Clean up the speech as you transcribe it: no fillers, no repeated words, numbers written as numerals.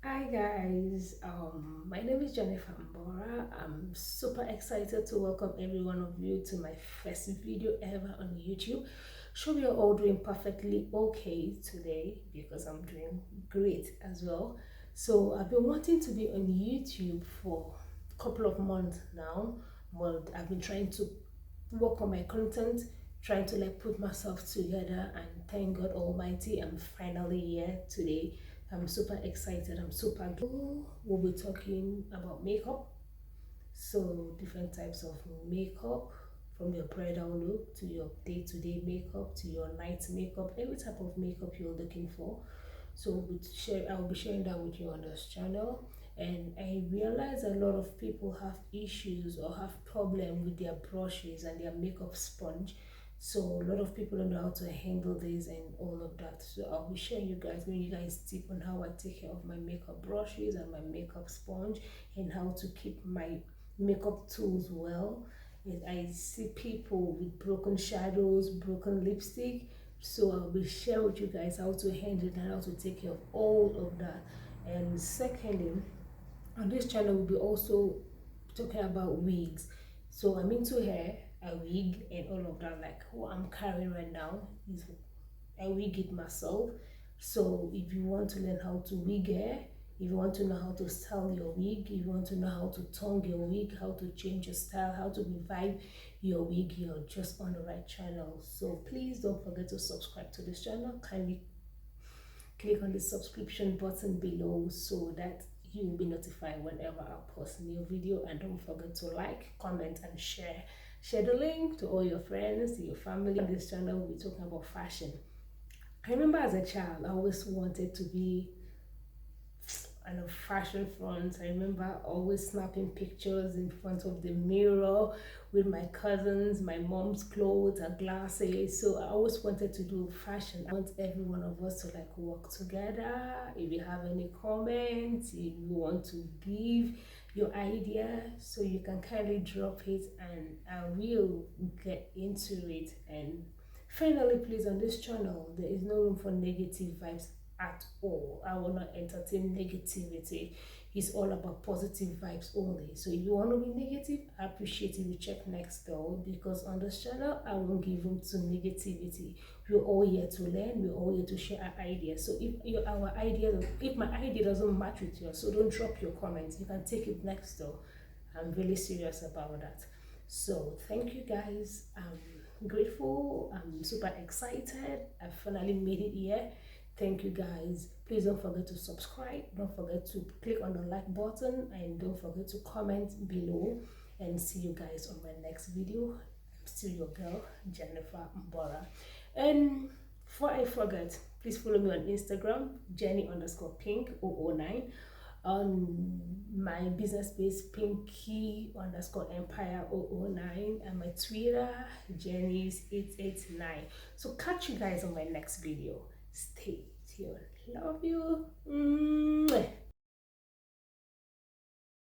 Hi guys, my name is Jennifer Mbora. I'm super excited to welcome every one of you to my first video ever on YouTube. Sure, we are all doing perfectly okay today because I'm doing great as well. So I've been wanting to be on YouTube for a couple of months now, but I've been trying to work on my content, trying to like put myself together, and thank God Almighty, I'm finally here today. I'm super excited. I'm super good. We'll be talking about makeup. So different types of makeup, from your bridal look to your day-to-day makeup to your night makeup, every type of makeup you're looking for. So I'll be sharing that with you on this channel. And I realize a lot of people have issues or have problem with their brushes and their makeup sponge. So a lot of people don't know how to handle this and all of that. So I'll be sharing giving you guys tip on how I take care of my makeup brushes and my makeup sponge, and how to keep my makeup tools well. And I see people with broken shadows, broken lipstick, so I'll be sharing with you guys how to handle it and how to take care of all of that. And secondly, on this channel we'll be also talking about wigs. So I'm into hair, a wig and all of that. Like what I'm carrying right now is I wig it myself. So if you want to learn how to wig hair, if you want to know how to style your wig, if you want to know how to tone your wig, how to change your style, how to revive your wig, you're just on the right channel. So please don't forget to subscribe to this channel. Kindly click on the subscription button below so that you will be notified whenever I post new video. And don't forget to like, comment and share the link to all your friends, to your family. On this channel we'll be talking about fashion. I remember as a child I always wanted to be on a fashion front. I remember always snapping pictures in front of the mirror with my cousins, my mom's clothes, her glasses. So I always wanted to do fashion. I want every one of us to like work together. If you have any comments, if you want to give your idea, so you can kindly drop it and I will get into it. And finally, please, on this channel there is no room for negative vibes at all. I will not entertain negativity. It's all about positive vibes only. So if you want to be negative, I appreciate if you check next door, because on this channel I won't give room to negativity. We're all here to learn, we're all here to share our ideas. So if my idea doesn't match with yours, so don't drop your comments. You can take it next door. I'm really serious about that. So thank you guys. I'm grateful. I'm super excited. I finally made it here. Thank you guys. Please don't forget to subscribe. Don't forget to click on the like button and don't forget to comment below. And see you guys on my next video. I'm still your girl, Jennifer Mbora. And before I forget, please follow me on Instagram, Jenny_Pink 009, on my business page, Pinky_Empire 009, and my Twitter, Jenny's889. So catch you guys on my next video. Stay tuned. Love you. Mwah.